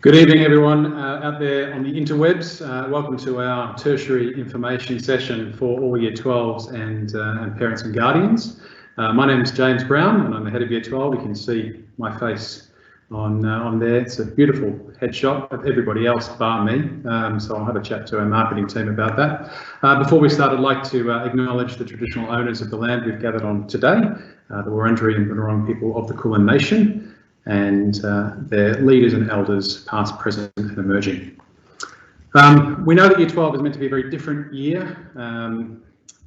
Good evening, everyone out there on the interwebs. Welcome to our tertiary information session for all Year 12s and parents and guardians. My name is James Brown and I'm the head of Year 12. You can see my face on there. It's a beautiful headshot of everybody else bar me, so I'll have a chat to our marketing team about that. Before we start, I'd like to acknowledge the traditional owners of the land we've gathered on today, the Wurundjeri and Bunurong people of the Kulin Nation, and their leaders and elders, past, present and emerging. We know that Year 12 is meant to be a very different year,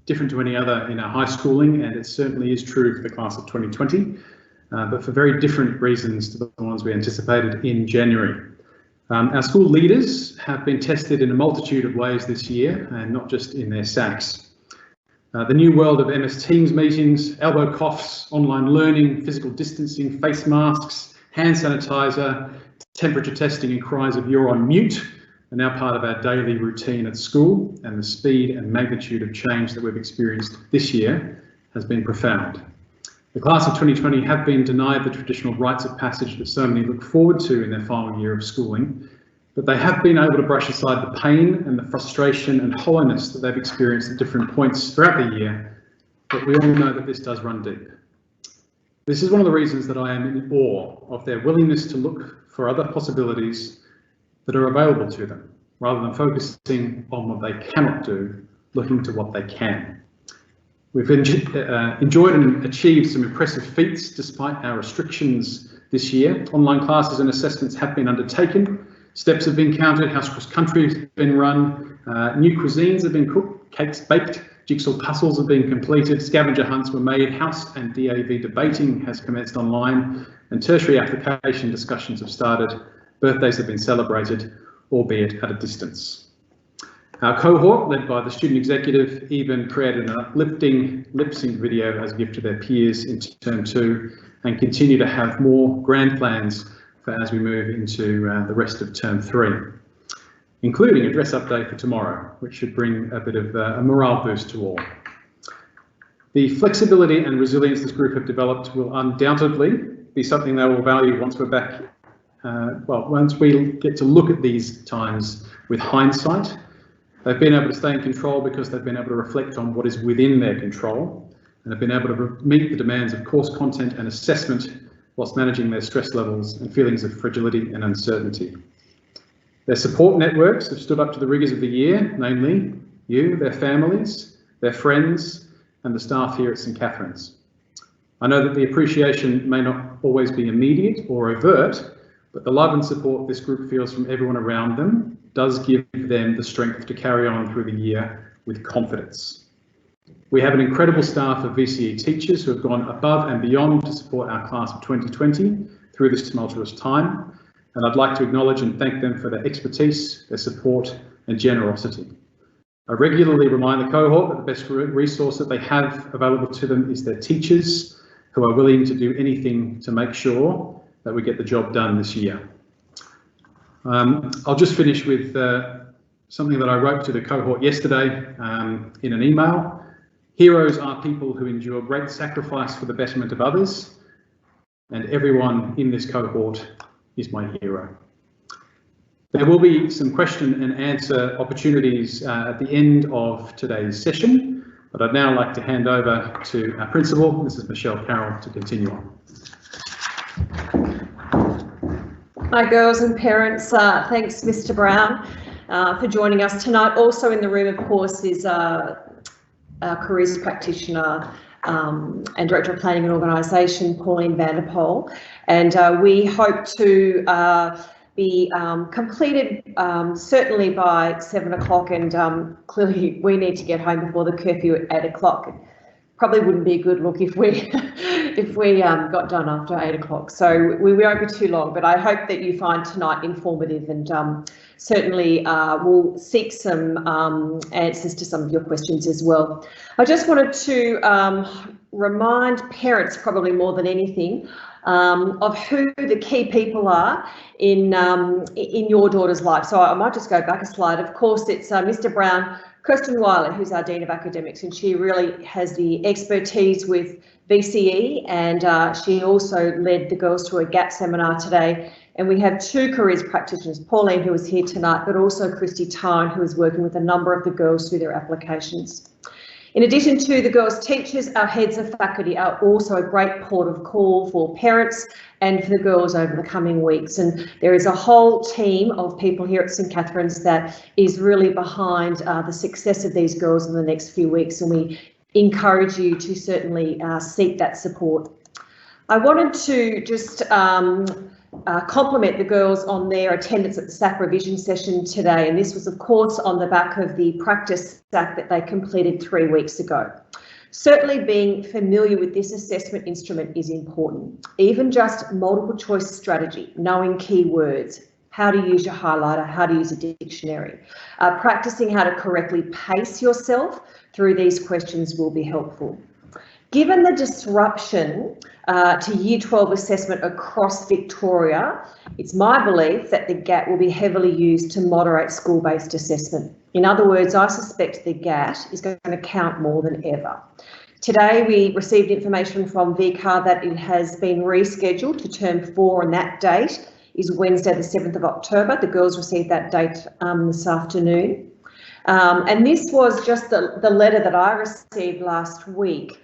different to any other in our high schooling, and it certainly is true for the class of 2020, but for very different reasons to the ones we anticipated in January. Our school leaders have been tested in a multitude of ways this year, and not just in their SACs. The new world of MS Teams meetings, elbow coughs, online learning, physical distancing, face masks, hand sanitizer, temperature testing and cries of "you're on mute" are now part of our daily routine at school, and the speed and magnitude of change that we've experienced this year has been profound. The class of 2020 have been denied the traditional rites of passage that so many look forward to in their final year of schooling, but they have been able to brush aside the pain and the frustration and hollowness that they've experienced at different points throughout the year, but we all know that this does run deep. This is one of the reasons that I am in awe of their willingness to look for other possibilities that are available to them, rather than focusing on what they cannot do, looking to what they can. We've enjoyed and achieved some impressive feats despite our restrictions this year. Online classes and assessments have been undertaken. Steps have been counted, house cross country has been run, new cuisines have been cooked, cakes baked, jigsaw puzzles have been completed, scavenger hunts were made, house and DAV debating has commenced online, and tertiary application discussions have started, birthdays have been celebrated, albeit at a distance. Our cohort, led by the student executive, even created an uplifting lip-sync video as a gift to their peers in Term 2, and continue to have more grand plans as we move into the rest of Term 3, including a dress-up day for tomorrow, which should bring a bit of a morale boost to all. The flexibility and resilience this group have developed will undoubtedly be something they will value once we're back, once we get to look at these times with hindsight. They've been able to stay in control because they've been able to reflect on what is within their control, and have been able to meet the demands of course content and assessment whilst managing their stress levels and feelings of fragility and uncertainty. Their support networks have stood up to the rigours of the year, namely you, their families, their friends, and the staff here at St Catherine's. I know that the appreciation may not always be immediate or overt, but the love and support this group feels from everyone around them does give them the strength to carry on through the year with confidence. We have an incredible staff of VCE teachers who have gone above and beyond to support our class of 2020 through this tumultuous time, and I'd like to acknowledge and thank them for their expertise, their support and generosity. I regularly remind the cohort that the best resource that they have available to them is their teachers, who are willing to do anything to make sure that we get the job done this year. I'll just finish with something that I wrote to the cohort yesterday in an email. Heroes are people who endure great sacrifice for the betterment of others, and everyone in this cohort is my hero. There will be some question and answer opportunities at the end of today's session, but I'd now like to hand over to our principal, Mrs. Michelle Carroll, to continue on. Hi girls and parents, thanks Mr. Brown for joining us tonight. Also in the room of course is careers practitioner and Director of Planning and Organisation, Pauline Vanderpoel, and we hope to be completed certainly by 7 o'clock, and clearly we need to get home before the curfew at 8 o'clock. Probably wouldn't be a good look if we got done after 8 o'clock, so we won't be too long, but I hope that you find tonight informative, and certainly we'll seek some answers to some of your questions as well. I just wanted to remind parents, probably more than anything, of who the key people are in your daughter's life. So I might just go back a slide. Of course, it's Mr. Brown Kirsten Weiler, who's our Dean of Academics, and she really has the expertise with VCE, and she also led the girls to a GAP seminar today. And we have two careers practitioners, Pauline, who is here tonight, but also Christy Tyne, who is working with a number of the girls through their applications. In addition to the girls' teachers, our heads of faculty are also a great port of call for parents and for the girls over the coming weeks. And there is a whole team of people here at St Catherine's that is really behind the success of these girls in the next few weeks, and we encourage you to certainly seek that support. I wanted to just compliment the girls on their attendance at the SAC revision session today, and this was of course on the back of the practice SAC that they completed 3 weeks ago. Certainly being familiar with this assessment instrument is important. Even just multiple choice strategy, knowing keywords, how to use your highlighter, how to use a dictionary, practicing how to correctly pace yourself through these questions will be helpful. Given the disruption to Year 12 assessment across Victoria, it's my belief that the GAT will be heavily used to moderate school-based assessment. In other words, I suspect the GAT is going to count more than ever. Today we received information from VCAR that it has been rescheduled to term 4, and that date is Wednesday the 7th of October. The girls received that date this afternoon. And this was just the letter that I received last week,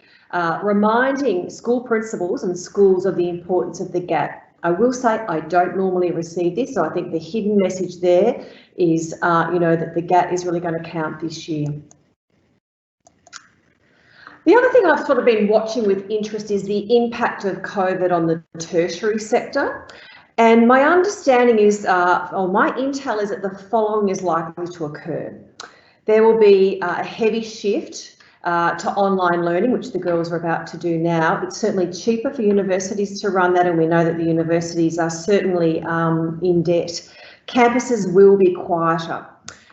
reminding school principals and schools of the importance of the GAT. I will say I don't normally receive this, so I think the hidden message there is, that the GAT is really going to count this year. The other thing I've sort of been watching with interest is the impact of COVID on the tertiary sector. And my understanding is, or my intel is that the following is likely to occur. There will be a heavy shift to online learning, which the girls are about to do now. It's certainly cheaper for universities to run that, and we know that the universities are certainly in debt. Campuses will be quieter.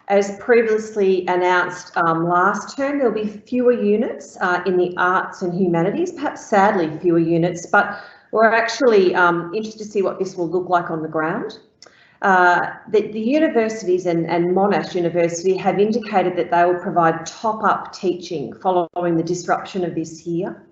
As previously announced last term, there'll be fewer units in the arts and humanities, perhaps sadly fewer units, but we're actually interested to see what this will look like on the ground. The universities and Monash University have indicated that they will provide top-up teaching following the disruption of this year.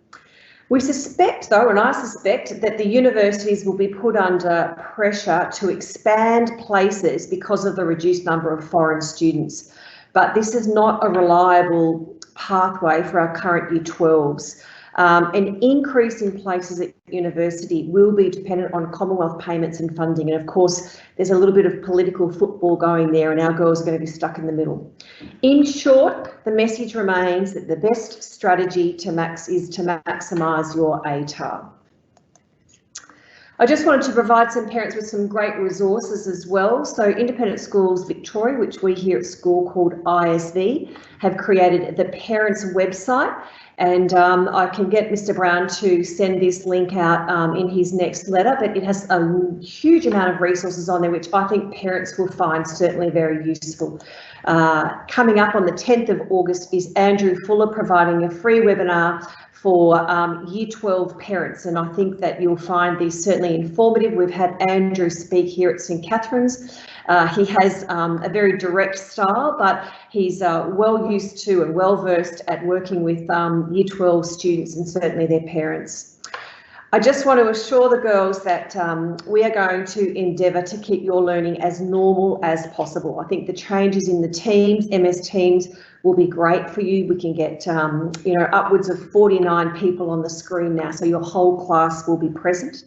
We suspect, though, and I suspect, that the universities will be put under pressure to expand places because of the reduced number of foreign students. But this is not a reliable pathway for our current Year 12s. An increase in places at university will be dependent on Commonwealth payments and funding, and of course there's a little bit of political football going there, and our girls are going to be stuck in the middle. In short, the message remains that the best strategy is to maximise your ATAR. I just wanted to provide some parents with some great resources as well. So Independent Schools Victoria, which we here at school called ISV, have created the parents website. And I can get Mr. Brown to send this link out in his next letter, but it has a huge amount of resources on there, which I think parents will find certainly very useful. Coming up on the 10th of August is Andrew Fuller providing a free webinar for Year 12 parents, and I think that you'll find these certainly informative. We've had Andrew speak here at St Catherine's. He has a very direct style, but he's well used to and well versed at working with Year 12 students and certainly their parents. I just want to assure the girls that we are going to endeavour to keep your learning as normal as possible. I think the changes in the teams, MS Teams, will be great for you. We can get upwards of 49 people on the screen now, so your whole class will be present.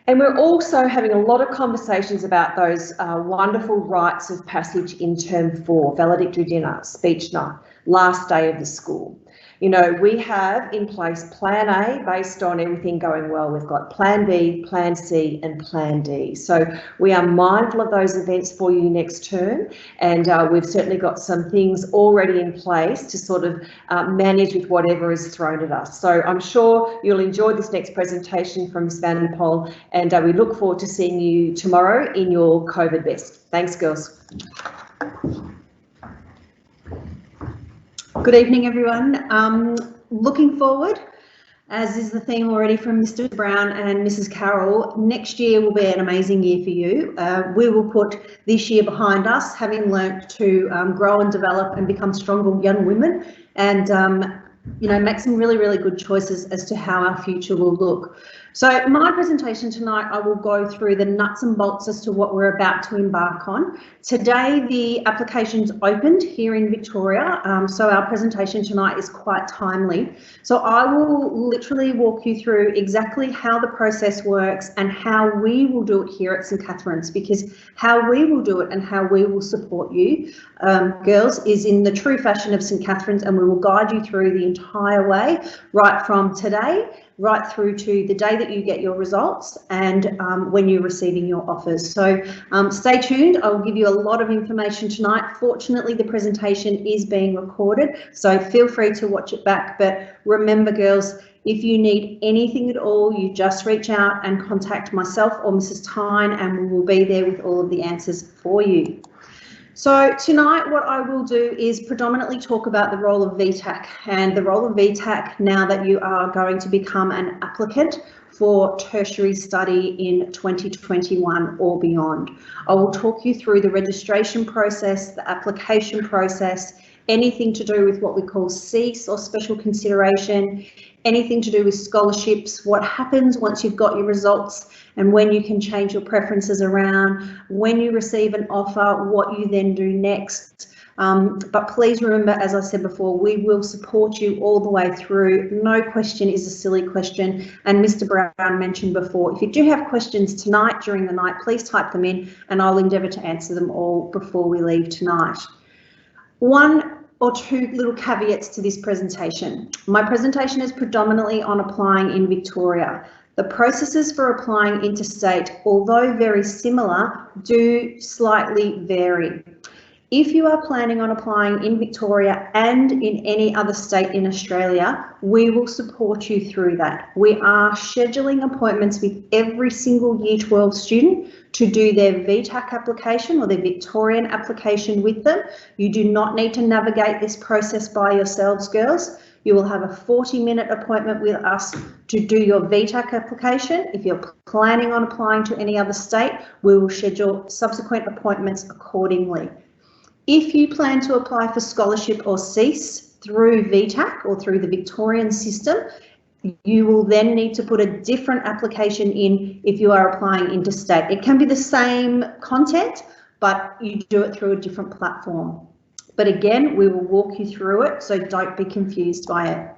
And we're also having a lot of conversations about those wonderful rites of passage in term 4, valedictory dinner, speech night, last day of the school. You know, we have in place Plan A based on everything going well. We've got Plan B, Plan C and Plan D. So we are mindful of those events for you next term, and we've certainly got some things already in place to sort of manage with whatever is thrown at us. So I'm sure you'll enjoy this next presentation from Ms. Van den Pol, and we look forward to seeing you tomorrow in your COVID best. Thanks, girls. Good evening, everyone. Looking forward As is the theme already from Mr. Brown and Mrs. Carroll, next year will be an amazing year for you. We will put this year behind us, having learnt to grow and develop and become stronger young women, and make some really, really good choices as to how our future will look. So my presentation tonight, I will go through the nuts and bolts as to what we're about to embark on. Today, the application's opened here in Victoria, so our presentation tonight is quite timely. So I will literally walk you through exactly how the process works and how we will do it here at St Catherine's, because how we will do it and how we will support you, girls, is in the true fashion of St Catherine's, and we will guide you through the entire way, right from today right through to the day that you get your results and when you're receiving your offers. So stay tuned. I will give you a lot of information tonight. Fortunately, the presentation is being recorded, so feel free to watch it back. But remember, girls, if you need anything at all, you just reach out and contact myself or Mrs. Tyne, and we will be there with all of the answers for you. So tonight what I will do is predominantly talk about the role of VTAC and the role of VTAC now that you are going to become an applicant for tertiary study in 2021 or beyond. I will talk you through the registration process, the application process, anything to do with what we call CEAS or special consideration, anything to do with scholarships, what happens once you've got your results and when you can change your preferences around, when you receive an offer, what you then do next. But please remember, as I said before, we will support you all the way through. No question is a silly question. And Mr. Brown mentioned before, if you do have questions tonight during the night, please type them in and I'll endeavour to answer them all before we leave tonight. One or two little caveats to this presentation. My presentation is predominantly on applying in Victoria. The processes for applying interstate, although very similar, do slightly vary. If you are planning on applying in Victoria and in any other state in Australia, we will support you through that. We are scheduling appointments with every single Year 12 student to do their VTAC application or their Victorian application with them. You do not need to navigate this process by yourselves, girls. You will have a 40-minute appointment with us to do your VTAC application. If you're planning on applying to any other state, we will schedule subsequent appointments accordingly. If you plan to apply for scholarship or CEAS through VTAC or through the Victorian system, you will then need to put a different application in if you are applying interstate. It can be the same content, but you do it through a different platform. But again, we will walk you through it, so don't be confused by it.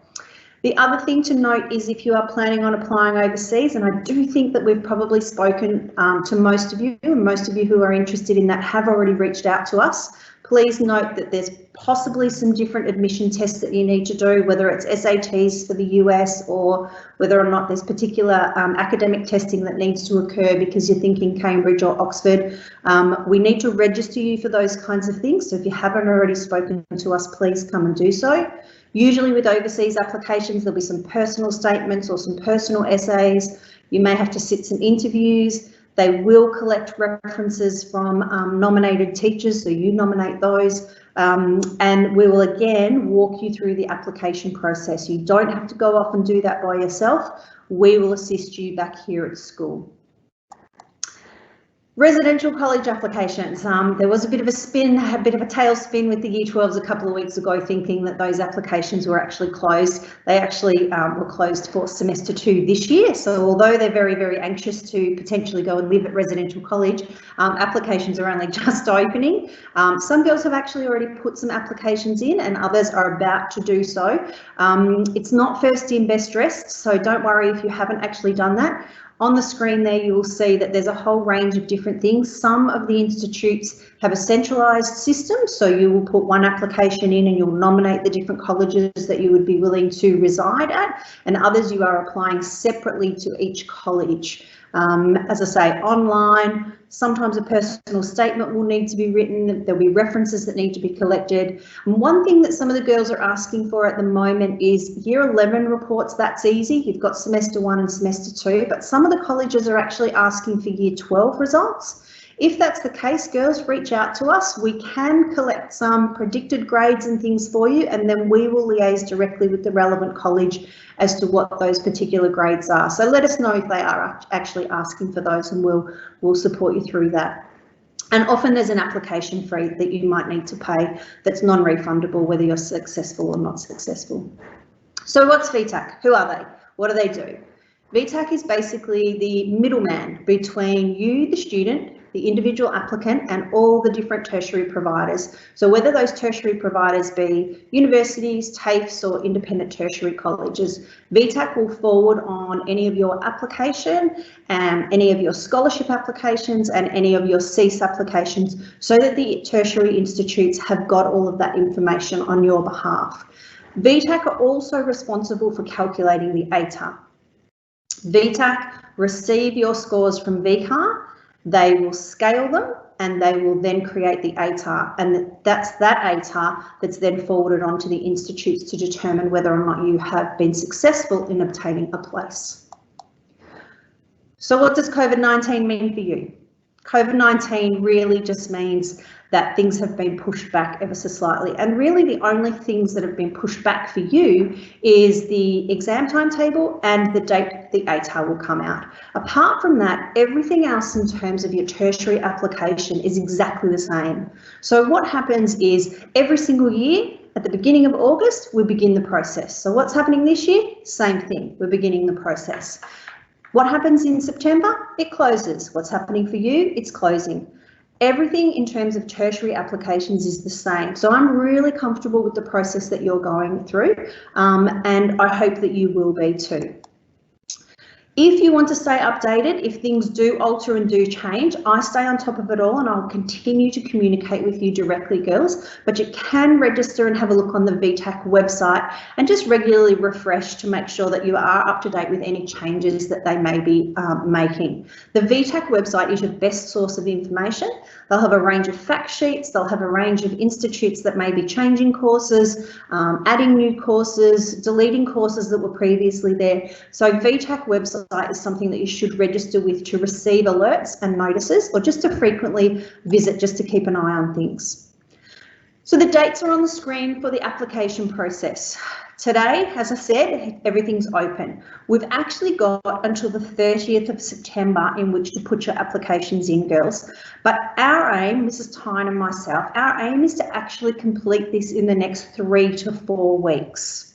The other thing to note is if you are planning on applying overseas, and I do think that we've probably spoken to most of you, and most of you who are interested in that have already reached out to us, please note that there's possibly some different admission tests that you need to do, whether it's SATs for the US or whether or not there's particular academic testing that needs to occur because you're thinking Cambridge or Oxford. We need to register you for those kinds of things. So if you haven't already spoken to us, please come and do so. Usually with overseas applications, there'll be some personal statements or some personal essays. You may have to sit some interviews. They will collect references from nominated teachers, so you nominate those, and we will again walk you through the application process. You don't have to go off and do that by yourself. We will assist you back here at school. Residential college applications. There was a bit of a tailspin with the Year 12s a couple of weeks ago, thinking that those applications were actually closed. They actually were closed for semester 2 this year. So although they're very, very anxious to potentially go and live at residential college, applications are only just opening. Some girls have actually already put some applications in and others are about to do so. It's not first in, best dressed, so don't worry if you haven't actually done that. On the screen there, you will see that there's a whole range of different things. Some of the institutes have a centralised system, so you will put one application in and you'll nominate the different colleges that you would be willing to reside at, and others you are applying separately to each college. As I say, online, sometimes a personal statement will need to be written, there'll be references that need to be collected. And one thing that some of the girls are asking for at the moment is Year 11 reports. That's easy, you've got semester 1 and semester 2, but some of the colleges are actually asking for Year 12 results. If that's the case, girls, reach out to us. We can collect some predicted grades and things for you, and then we will liaise directly with the relevant college as to what those particular grades are. So let us know if they are actually asking for those, and we'll support you through that. And often there's an application fee that you might need to pay that's non-refundable, whether you're successful or not successful. So what's VTAC? Who are they? What do they do? VTAC is basically the middleman between you, the student, the individual applicant, and all the different tertiary providers. So whether those tertiary providers be universities, TAFEs, or independent tertiary colleges, VTAC will forward on any of your application, any of your scholarship applications, and any of your CEAS applications, so that the tertiary institutes have got all of that information on your behalf. VTAC are also responsible for calculating the ATAR. VTAC receive your scores from VCAR, they will scale them, and they will then create the ATAR, and that's that ATAR that's then forwarded on to the institutes to determine whether or not you have been successful in obtaining a place. So what does COVID-19 mean for you? COVID-19 really just means that things have been pushed back ever so slightly, and really the only things that have been pushed back for you is the exam timetable and the date the ATAR will come out. Apart from that, everything else in terms of your tertiary application is exactly the same. So what happens is every single year at the beginning of August, we begin the process. So what's happening this year? Same thing, we're beginning the process. What happens in September? It closes. What's happening for you? It's closing. Everything in terms of tertiary applications is the same. So I'm really comfortable with the process that you're going through, and I hope that you will be too. If you want to stay updated, if things do alter and do change, I stay on top of it all, and I'll continue to communicate with you directly, girls, but you can register and have a look on the VTAC website and just regularly refresh to make sure that you are up to date with any changes that they may be making. The VTAC website is your best source of information. They'll have a range of fact sheets, they'll have a range of institutes that may be changing courses, adding new courses, deleting courses that were previously there. So VTAC website is something that you should register with to receive alerts and notices, or just to frequently visit just to keep an eye on things. So the dates are on the screen for the application process. Today, as I said, everything's open. We've actually got until the 30th of September in which to put your applications in, girls. But our aim, Mrs. Tyne and myself, our aim is to actually complete this in the next 3 to 4 weeks.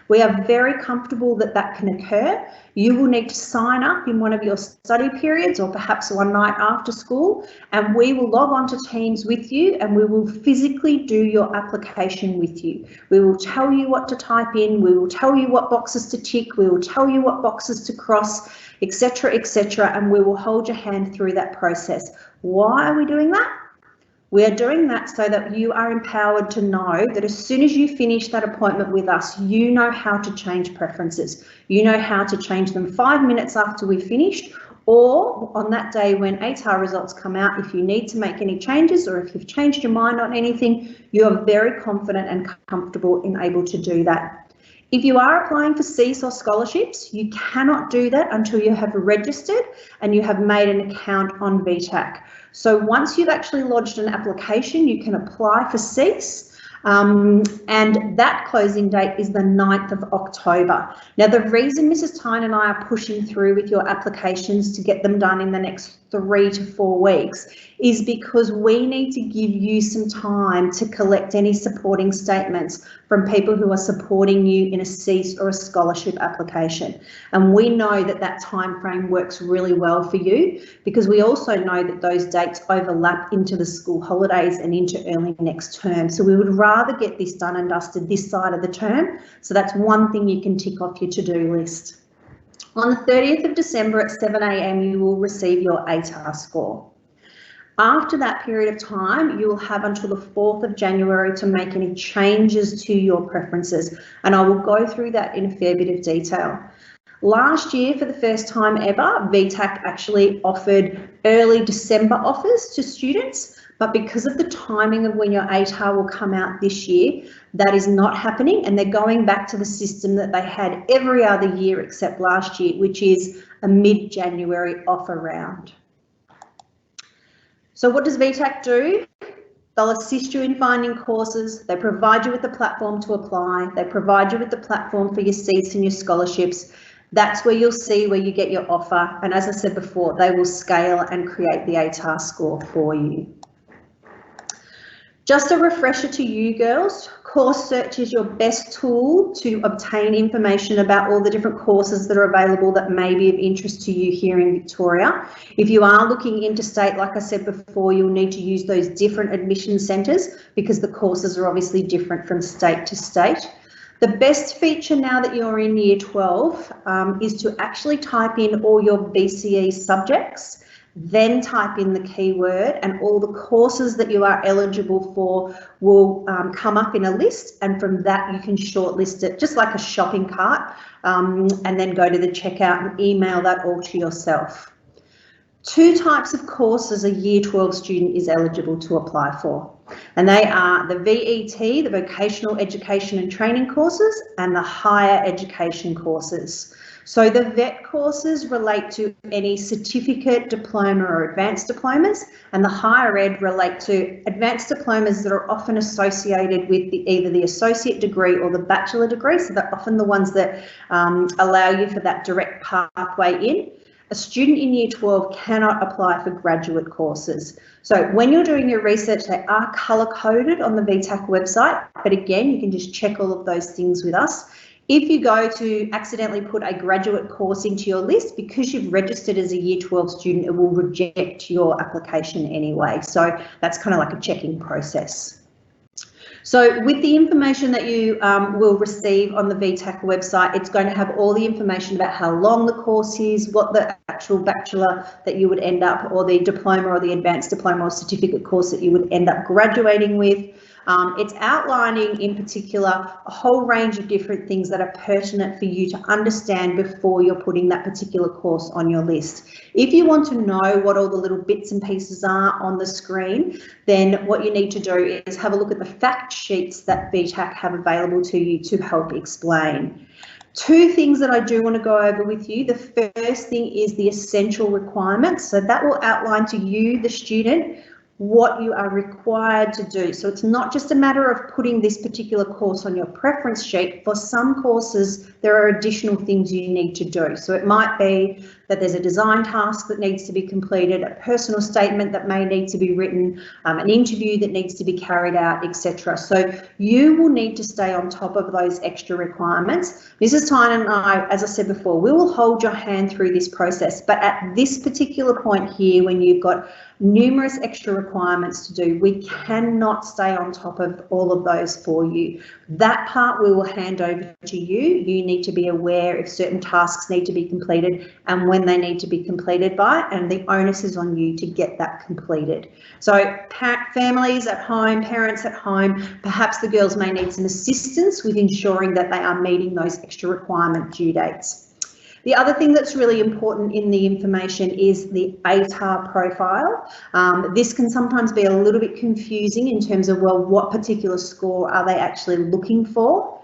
We are very comfortable that that can occur. You will need to sign up in one of your study periods, or perhaps one night after school, and we will log on to Teams with you, and we will physically do your application with you. We will tell you what to type in, we will tell you what boxes to tick, we will tell you what boxes to cross, etc., etc., and we will hold your hand through that process. Why are we doing that? We are doing that so that you are empowered to know that as soon as you finish that appointment with us, you know how to change preferences. You know how to change them 5 minutes after we've finished, or on that day when ATAR results come out, if you need to make any changes or if you've changed your mind on anything, you are very confident and comfortable in able to do that. If you are applying for CEAS or scholarships, you cannot do that until you have registered and you have made an account on VTAC. So once you've actually lodged an application, you can apply for CEAS, and that closing date is the 9th of October. Now, the reason Mrs. Tyne and I are pushing through with your applications to get them done in the next 3 to 4 weeks is because we need to give you some time to collect any supporting statements from people who are supporting you in a CEAS or a scholarship application. And we know that that time frame works really well for you, because we also know that those dates overlap into the school holidays and into early next term. So we would rather get this done and dusted this side of the term. So that's one thing you can tick off your to-do list. On the 30th of December at 7 AM, you will receive your ATAR score. After that period of time, you will have until the 4th of January to make any changes to your preferences, and I will go through that in a fair bit of detail. Last year, for the first time ever, VTAC actually offered early December offers to students, but because of the timing of when your ATAR will come out this year, that is not happening, and they're going back to the system that they had every other year except last year, which is a mid-January offer round. So what does VTAC do? They'll assist you in finding courses. They provide you with the platform to apply. They provide you with the platform for your seats and your scholarships. That's where you'll see where you get your offer. And as I said before, they will scale and create the ATAR score for you. Just a refresher to you girls, Course Search is your best tool to obtain information about all the different courses that are available that may be of interest to you here in Victoria. If you are looking interstate, like I said before, you'll need to use those different admission centres because the courses are obviously different from state to state. The best feature now that you're in Year 12 is to actually type in all your VCE subjects, then type in the keyword, and all the courses that you are eligible for will come up in a list, and from that you can shortlist it just like a shopping cart, and then go to the checkout and email that all to yourself. 2 types of courses a Year 12 student is eligible to apply for, and they are the VET, the Vocational Education and Training courses, and the Higher Education courses. So the VET courses relate to any certificate, diploma or advanced diplomas, and the higher ed relate to advanced diplomas that are often associated with either the associate degree or the bachelor degree. So they're often the ones that allow you for that direct pathway in. A student in Year 12 cannot apply for graduate courses. So when you're doing your research, they are colour coded on the VTAC website, but again, you can just check all of those things with us. If you go to accidentally put a graduate course into your list, because you've registered as a Year 12 student, it will reject your application anyway. So that's kind of like a checking process. So with the information that you will receive on the VTAC website, it's going to have all the information about how long the course is, what the actual bachelor that you would end up, or the diploma or the advanced diploma or certificate course that you would end up graduating with. It's outlining in particular a whole range of different things that are pertinent for you to understand before you're putting that particular course on your list. If you want to know what all the little bits and pieces are on the screen, then what you need to do is have a look at the fact sheets that VTAC have available to you to help explain. 2 things that I do want to go over with you. The first thing is the essential requirements. So that will outline to you, the student, what you are required to do. So it's not just a matter of putting this particular course on your preference sheet. For some courses, there are additional things you need to do. So it might be that there's a design task that needs to be completed, a personal statement that may need to be written, an interview that needs to be carried out, etc. So you will need to stay on top of those extra requirements. Mrs. Tynan and I, as I said before, we will hold your hand through this process, but at this particular point here, when you've got numerous extra requirements to do, we cannot stay on top of all of those for you. That part we will hand over to you. You need to be aware if certain tasks need to be completed and when they need to be completed by, and the onus is on you to get that completed. So families at home, parents at home, perhaps the girls may need some assistance with ensuring that they are meeting those extra requirement due dates. The other thing that's really important in the information is the ATAR profile. This can sometimes be a little bit confusing in terms of, well, what particular score are they actually looking for?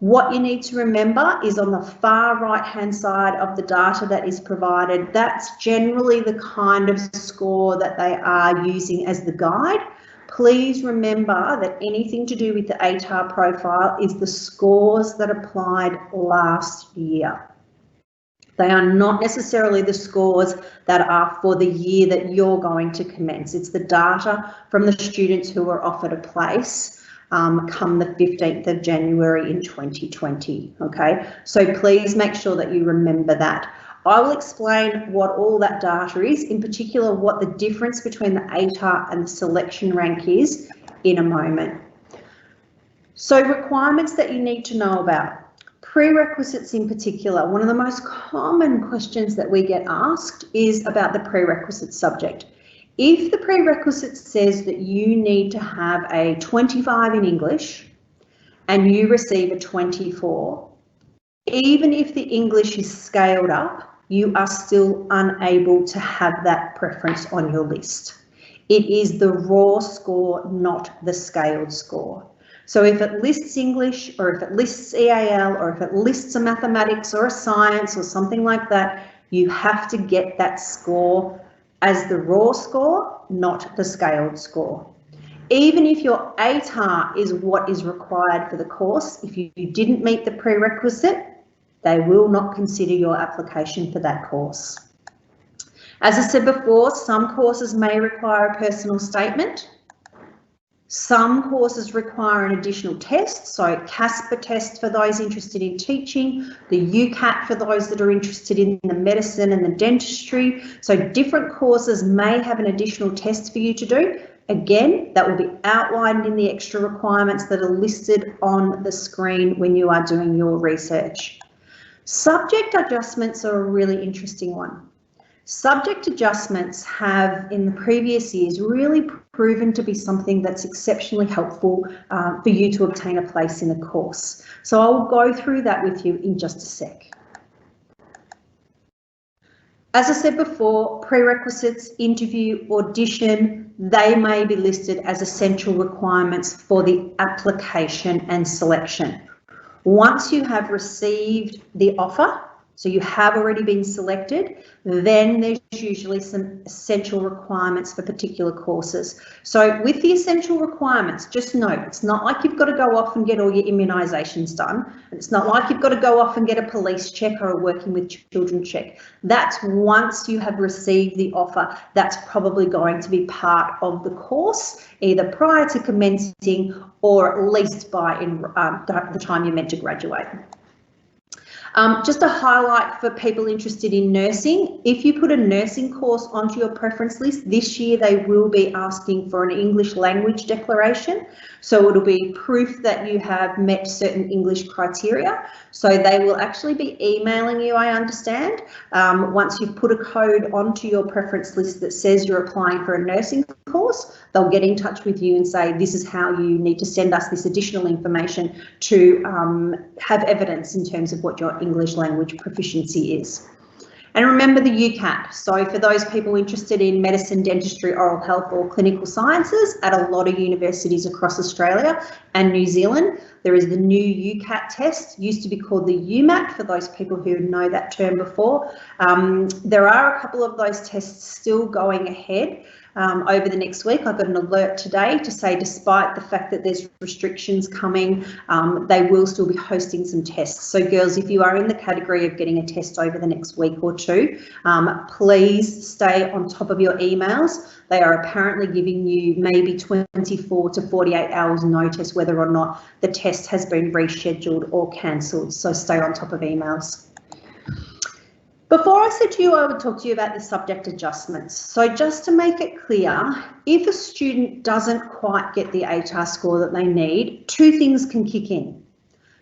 What you need to remember is on the far right-hand side of the data that is provided, that's generally the kind of score that they are using as the guide. Please remember that anything to do with the ATAR profile is the scores that applied last year. They are not necessarily the scores that are for the year that you're going to commence. It's the data from the students who were offered a place come the 15th of January in 2020, okay? So please make sure that you remember that. I will explain what all that data is, in particular what the difference between the ATAR and the selection rank is in a moment. So requirements that you need to know about. Prerequisites in particular, one of the most common questions that we get asked is about the prerequisite subject. If the prerequisite says that you need to have a 25 in English and you receive a 24, even if the English is scaled up, you are still unable to have that preference on your list. It is the raw score, not the scaled score. So if it lists English, or if it lists EAL, or if it lists a mathematics or a science or something like that, you have to get that score as the raw score, not the scaled score. Even if your ATAR is what is required for the course, if you didn't meet the prerequisite, they will not consider your application for that course. As I said before, some courses may require a personal statement. Some courses require an additional test, so CASPER test for those interested in teaching, the UCAT for those that are interested in the medicine and the dentistry. So different courses may have an additional test for you to do. Again, that will be outlined in the extra requirements that are listed on the screen when you are doing your research. Subject adjustments are a really interesting one. Subject adjustments have in the previous years really proven to be something that's exceptionally helpful for you to obtain a place in a course. So I'll go through that with you in just a sec. As I said before, prerequisites, interview, audition, they may be listed as essential requirements for the application and selection. Once you have received the offer, so you have already been selected, then there's usually some essential requirements for particular courses. So with the essential requirements, just note, it's not like you've got to go off and get all your immunisations done. And it's not like you've got to go off and get a police check or a working with children check. That's once you have received the offer, that's probably going to be part of the course, either prior to commencing or at least by the time you're meant to graduate. Just a highlight for people interested in nursing, if you put a nursing course onto your preference list, this year they will be asking for an English language declaration. So it'll be proof that you have met certain English criteria. So they will actually be emailing you, I understand, once you've put a code onto your preference list that says you're applying for a nursing course, they'll get in touch with you and say, this is how you need to send us this additional information to have evidence in terms of what your English language proficiency is. And remember the UCAT. So for those people interested in medicine, dentistry, oral health or clinical sciences at a lot of universities across Australia and New Zealand, there is the new UCAT test, used to be called the UMAT for those people who know that term before. There are a couple of those tests still going ahead. Over the next week. I got an alert today to say despite the fact that there's restrictions coming, they will still be hosting some tests. So girls, if you are in the category of getting a test over the next week or two, please stay on top of your emails. They are apparently giving you maybe 24 to 48 hours notice whether or not the test has been rescheduled or cancelled. So stay on top of emails. Before I said to you, I would talk to you about the subject adjustments. So just to make it clear, if a student doesn't quite get the ATAR score that they need, two things can kick in.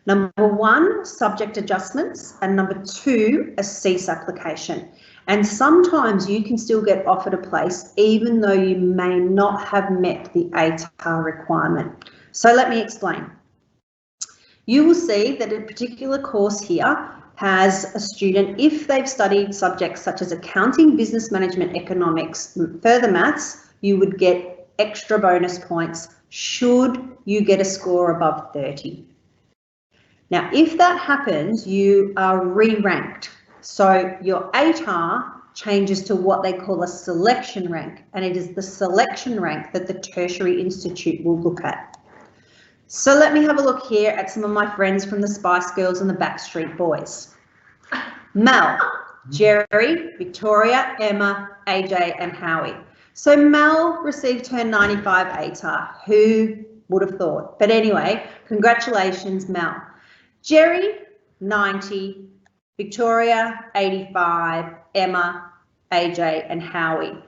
Number one, subject adjustments, and number two, a cease application. And sometimes you can still get offered a place even though you may not have met the ATAR requirement. So let me explain. You will see that a particular course here has a student, if they've studied subjects such as accounting, business management, economics, further maths, you would get extra bonus points should you get a score above 30. Now, if that happens, you are re-ranked. So your ATAR changes to what they call a selection rank, and it is the selection rank that the Tertiary Institute will look at. So let me have a look here at some of my friends from the Spice Girls and the Backstreet Boys. Mel, Jerry, Victoria, Emma, AJ and Howie. So Mel received her 95 ATAR. Who would have thought? But anyway, congratulations, Mel. Jerry, 90, Victoria, 85, Emma, AJ and Howie,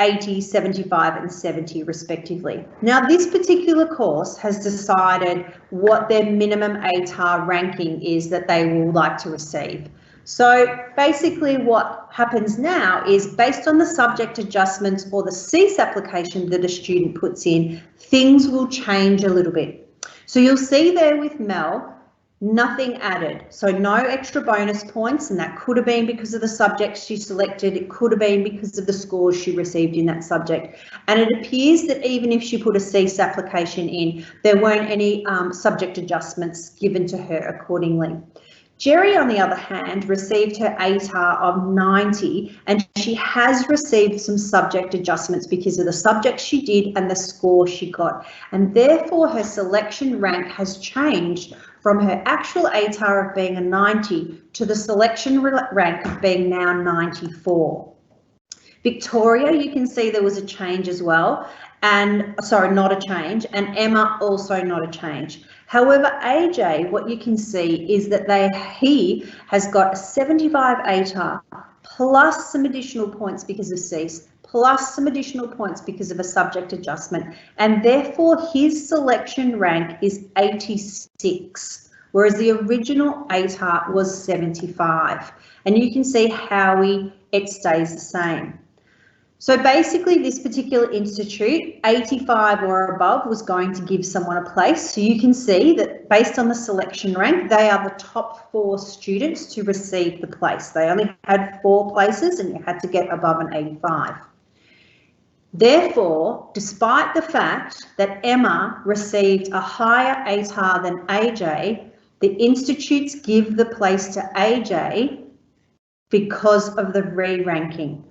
80, 75 and 70 respectively. Now this particular course has decided what their minimum ATAR ranking is that they will like to receive. So basically what happens now is based on the subject adjustments or the cease application that a student puts in, things will change a little bit. So you'll see there with Mel, nothing added, so no extra bonus points, and that could have been because of the subjects she selected, it could have been because of the scores she received in that subject, and it appears that even if she put a cease application in, there weren't any subject adjustments given to her accordingly. Jerry, on the other hand, received her ATAR of 90, and she has received some subject adjustments because of the subjects she did and the score she got. And therefore, her selection rank has changed from her actual ATAR of being a 90 to the selection rank of being now 94. Victoria, you can see there was a change as well, and sorry, not a change, and Emma also not a change. However, AJ, what you can see is that he has got a 75 ATAR plus some additional points because of cease, plus some additional points because of a subject adjustment, and therefore his selection rank is 86, whereas the original ATAR was 75. And you can see how it stays the same. So basically this particular institute, 85 or above, was going to give someone a place. So you can see that based on the selection rank, they are the top 4 students to receive the place. They only had 4 places and you had to get above an 85. Therefore, despite the fact that Emma received a higher ATAR than AJ, the institutes give the place to AJ because of the re-ranking.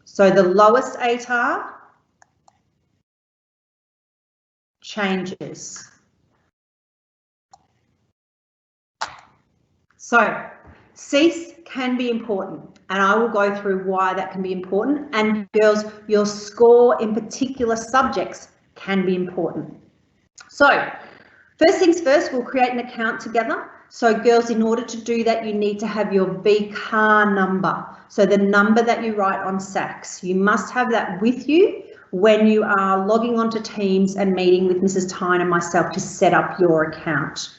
So the lowest ATAR changes. So cease can be important, and I will go through why that can be important. And girls, your score in particular subjects can be important. So first things first, we'll create an account together. So girls, in order to do that, you need to have your VCAR number. So the number that you write on SACS, you must have that with you when you are logging onto Teams and meeting with Mrs. Tyne and myself to set up your account.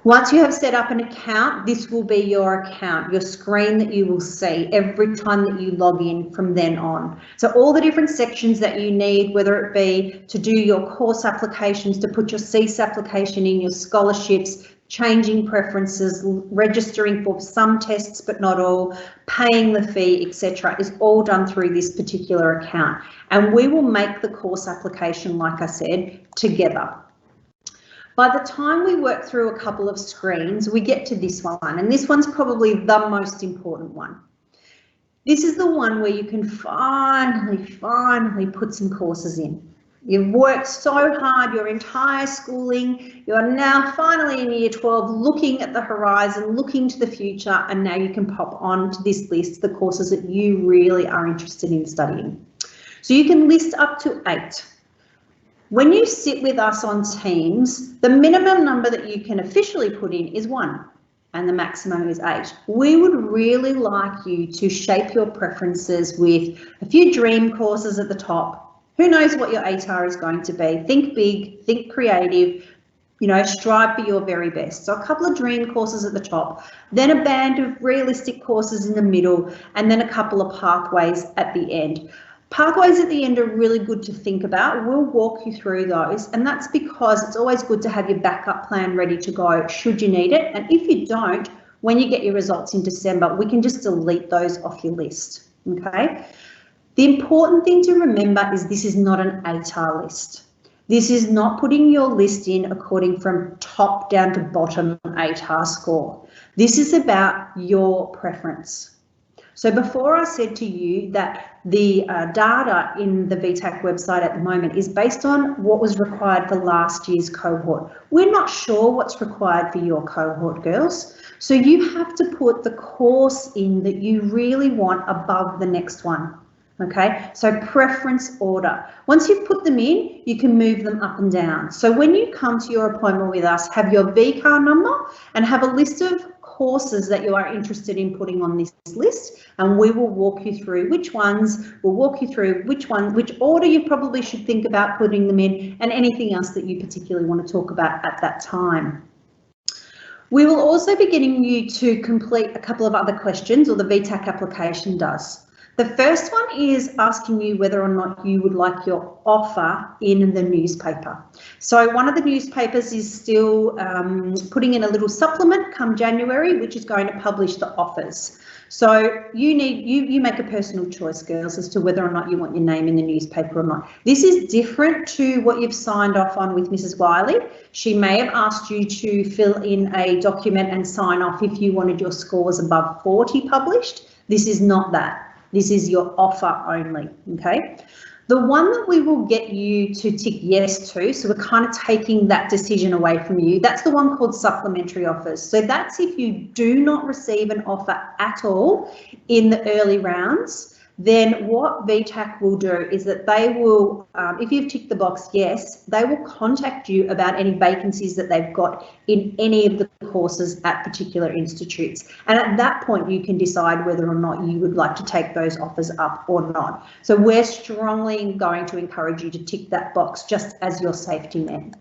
Once you have set up an account, this will be your account, your screen that you will see every time that you log in from then on. So all the different sections that you need, whether it be to do your course applications, to put your CEAS application in, your scholarships, changing preferences, registering for some tests but not all, paying the fee, etc., is all done through this particular account. And we will make the course application, like I said, together. By the time we work through a couple of screens, we get to this one, and this one's probably the most important one. This is the one where you can finally put some courses in. You've worked so hard your entire schooling, you're now finally in Year 12 looking at the horizon, looking to the future, and now you can pop on to this list the courses that you really are interested in studying. So you can list up to 8. When you sit with us on Teams, the minimum number that you can officially put in is 1 and the maximum is 8. We would really like you to shape your preferences with a few dream courses at the top. Who knows what your ATAR is going to be? Think big, think creative, you know, strive for your very best. So a couple of dream courses at the top, then a band of realistic courses in the middle, and then a couple of pathways at the end. Pathways at the end are really good to think about. We'll walk you through those, and that's because it's always good to have your backup plan ready to go should you need it. And if you don't, when you get your results in December, we can just delete those off your list, okay? The important thing to remember is this is not an ATAR list. This is not putting your list in according from top down to bottom ATAR score. This is about your preference. So before I said to you that the data in the VTAC website at the moment is based on what was required for last year's cohort. We're not sure what's required for your cohort, girls. So you have to put the course in that you really want above the next one. Okay, so preference order. Once you've put them in, you can move them up and down. So when you come to your appointment with us, have your VCAR number and have a list of courses that you are interested in putting on this list, and we will walk you through which ones, we'll walk you through which order you probably should think about putting them in, and anything else that you particularly want to talk about at that time. We will also be getting you to complete a couple of other questions, or the VTAC application does. The first one is asking you whether or not you would like your offer in the newspaper. So one of the newspapers is still putting in a little supplement come January, which is going to publish the offers. So you make a personal choice, girls, as to whether or not you want your name in the newspaper or not. This is different to what you've signed off on with Mrs. Wiley. She may have asked you to fill in a document and sign off if you wanted your scores above 40 published. This is not that. This is your offer only, okay? The one that we will get you to tick yes to, so we're kind of taking that decision away from you, that's the one called supplementary offers. So that's if you do not receive an offer at all in the early rounds, then what VTAC will do is that they will, if you've ticked the box yes, they will contact you about any vacancies that they've got in any of the courses at particular institutes. And at that point, you can decide whether or not you would like to take those offers up or not. So we're strongly going to encourage you to tick that box just as your safety net.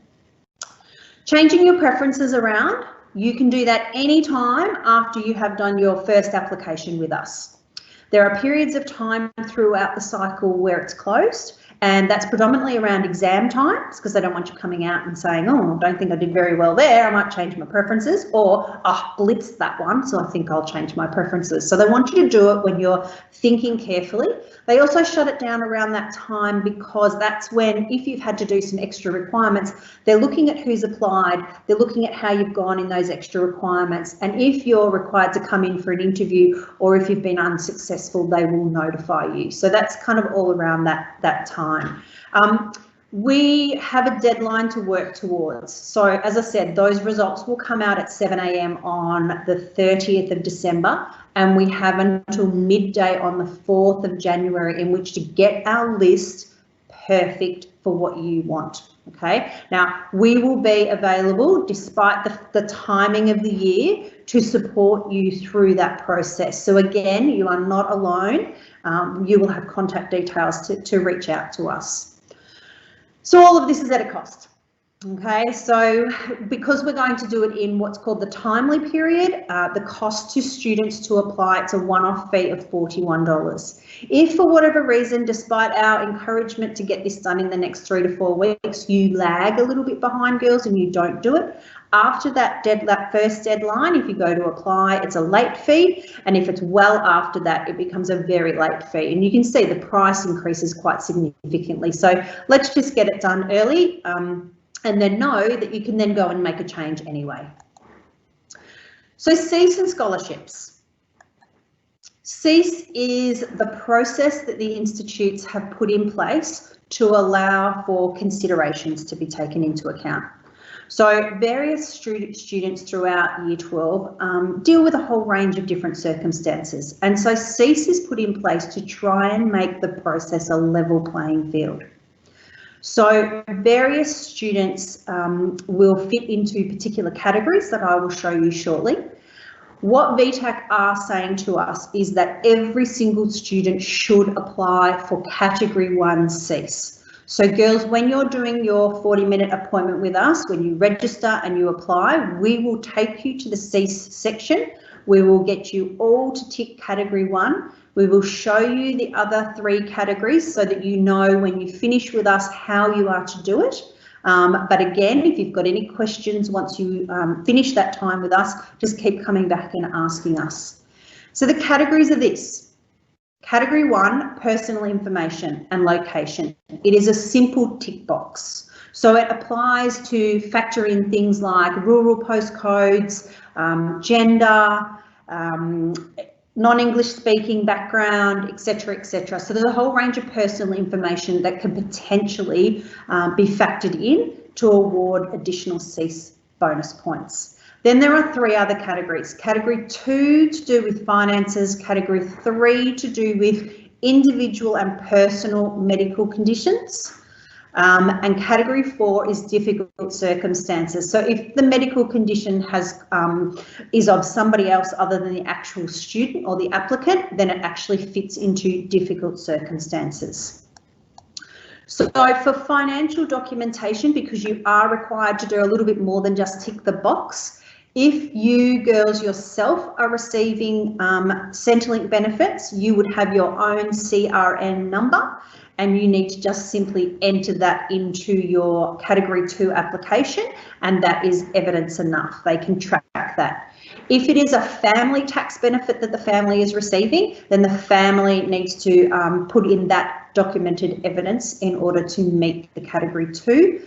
Changing your preferences around, you can do that anytime after you have done your first application with us. There are periods of time throughout the cycle where it's closed, and that's predominantly around exam times because they don't want you coming out and saying, oh, I don't think I did very well there, I might change my preferences, or oh, blitzed that one, so I think I'll change my preferences. So they want you to do it when you're thinking carefully. They also shut it down around that time because that's when, if you've had to do some extra requirements, they're looking at who's applied, they're looking at how you've gone in those extra requirements, and if you're required to come in for an interview or if you've been unsuccessful, they will notify you. So that's kind of all around that time. We have a deadline to work towards. So as I said, those results will come out at 7 AM on the 30th of December, and we have until midday on the 4th of January in which to get our list perfect for what you want. Okay, now we will be available despite the timing of the year to support you through that process. So again, you are not alone. You will have contact details to reach out to us. So all of this is at a cost. Okay, so because we're going to do it in what's called the timely period, the cost to students to apply, it's a one-off fee of $41. If for whatever reason, despite our encouragement to get this done in the next 3 to 4 weeks, you lag a little bit behind, girls, and you don't do it, after that first deadline, if you go to apply, it's a late fee, and if it's well after that, it becomes a very late fee. And you can see the price increases quite significantly. So let's just get it done early. And then know that you can then go and make a change anyway. So CEAS and scholarships. CEAS is the process that the institutes have put in place to allow for considerations to be taken into account. So various students throughout Year 12 deal with a whole range of different circumstances. And so CEAS is put in place to try and make the process a level playing field. So various students will fit into particular categories that I will show you shortly. What VTAC are saying to us is that every single student should apply for Category 1 CEAS. So girls, when you're doing your 40-minute appointment with us, when you register and you apply, we will take you to the CEAS section. We will get you all to tick Category 1. We will show you the other 3 categories so that you know when you finish with us how you are to do it. But again, if you've got any questions once you finish that time with us, just keep coming back and asking us. So the categories are this. Category 1, personal information and location. It is a simple tick box. So it applies to factor in things like rural postcodes, gender, non-English speaking background, etc., etc. So there's a whole range of personal information that can potentially be factored in to award additional CEAS bonus points. Then there are 3 other categories. Category 2 to do with finances, Category 3 to do with individual and personal medical conditions, and Category 4 is difficult circumstances. So if the medical condition is of somebody else other than the actual student or the applicant, then it actually fits into difficult circumstances. So for financial documentation, because you are required to do a little bit more than just tick the box, If you girls yourself are receiving Centrelink benefits, you would have your own CRN number, and you need to just simply enter that into your Category 2 application, and that is evidence enough. They can track that. If it is a family tax benefit that the family is receiving, then the family needs to put in that documented evidence in order to meet the Category 2.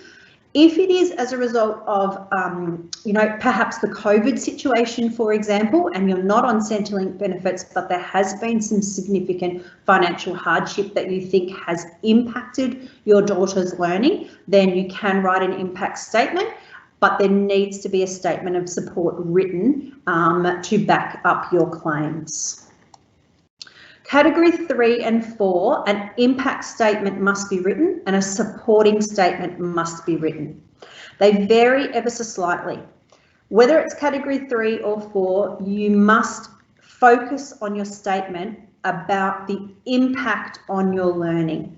If it is as a result of, perhaps the COVID situation, for example, and you're not on Centrelink benefits, but there has been some significant financial hardship that you think has impacted your daughter's learning, then you can write an impact statement, but there needs to be a statement of support written to back up your claims. Category 3 and 4, an impact statement must be written and a supporting statement must be written. They vary ever so slightly. Whether it's Category 3 or 4, you must focus on your statement about the impact on your learning.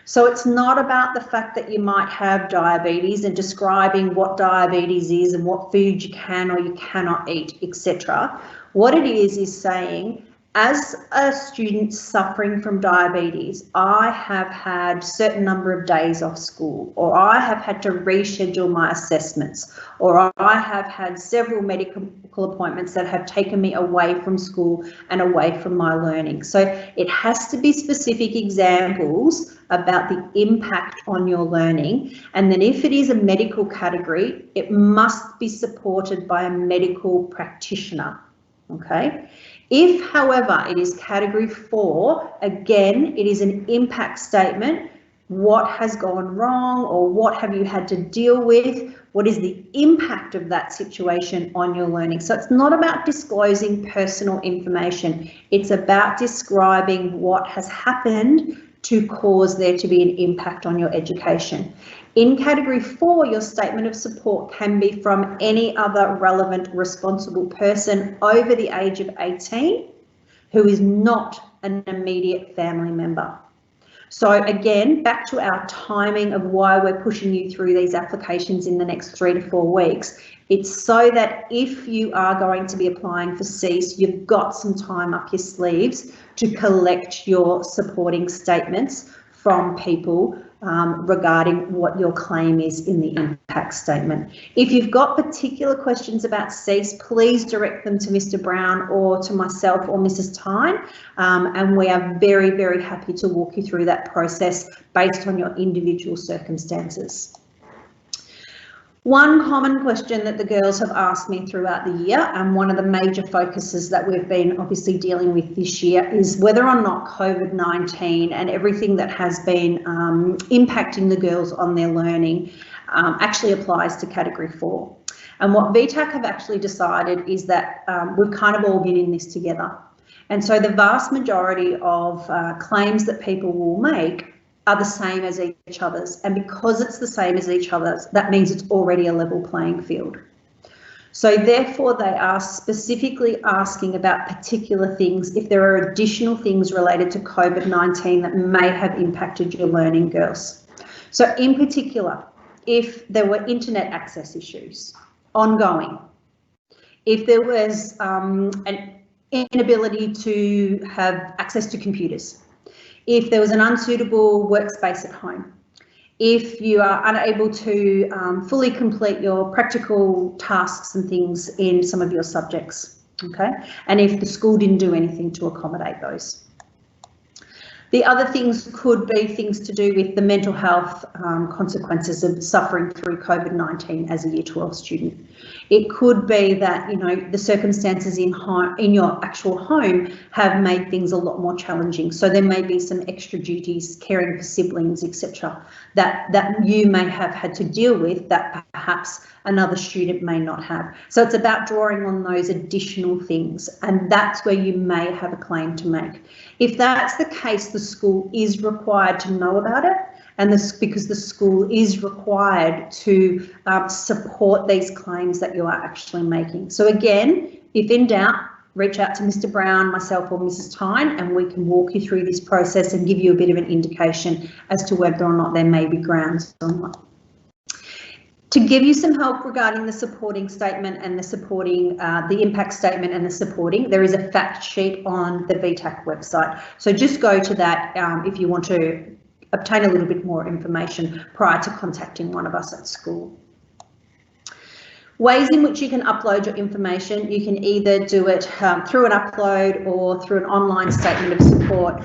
So it's not about the fact that you might have diabetes and describing what diabetes is and what food you can or you cannot eat, etc. What it is saying, as a student suffering from diabetes, I have had a certain number of days off school, or I have had to reschedule my assessments, or I have had several medical appointments that have taken me away from school and away from my learning. So it has to be specific examples about the impact on your learning. And then if it is a medical category, it must be supported by a medical practitioner, okay? If, however, it is Category 4, again, it is an impact statement. What has gone wrong, or what have you had to deal with? What is the impact of that situation on your learning? So it's not about disclosing personal information. It's about describing what has happened to cause there to be an impact on your education. In Category 4, your statement of support can be from any other relevant responsible person over the age of 18 who is not an immediate family member. So again, back to our timing of why we're pushing you through these applications in the next 3 to 4 weeks. It's so that if you are going to be applying for CEAS, you've got some time up your sleeves to collect your supporting statements from people regarding what your claim is in the impact statement. If you've got particular questions about CEAS, please direct them to Mr. Brown or to myself or Mrs. Tyne, and we are very, very happy to walk you through that process based on your individual circumstances. One common question that the girls have asked me throughout the year, and one of the major focuses that we've been obviously dealing with this year, is whether or not COVID-19 and everything that has been impacting the girls on their learning actually applies to Category 4. And what VTAC have actually decided is that we've kind of all been in this together. And so the vast majority of claims that people will make are the same as each other's, and because it's the same as each other's, that means it's already a level playing field. So therefore they are specifically asking about particular things, if there are additional things related to COVID-19 that may have impacted your learning, girls. So in particular, if there were internet access issues ongoing, if there was an inability to have access to computers, if there was an unsuitable workspace at home, if you are unable to fully complete your practical tasks and things in some of your subjects, okay? And if the school didn't do anything to accommodate those. The other things could be things to do with the mental health consequences of suffering through COVID-19 as a Year 12 student. It could be that, you know, the circumstances in your actual home have made things a lot more challenging. So there may be some extra duties, caring for siblings, etc., that you may have had to deal with that perhaps another student may not have. So it's about drawing on those additional things, and that's where you may have a claim to make. If that's the case, the school is required to know about it, and because the school is required to support these claims that you are actually making. So again, if in doubt, reach out to Mr. Brown, myself or Mrs. Tyne, and we can walk you through this process and give you a bit of an indication as to whether or not there may be grounds or not. To give you some help regarding the supporting statement and the supporting, the impact statement and the supporting, there is a fact sheet on the VTAC website. So just go to that if you want to obtain a little bit more information prior to contacting one of us at school. Ways in which you can upload your information, you can either do it through an upload or through an online statement of support,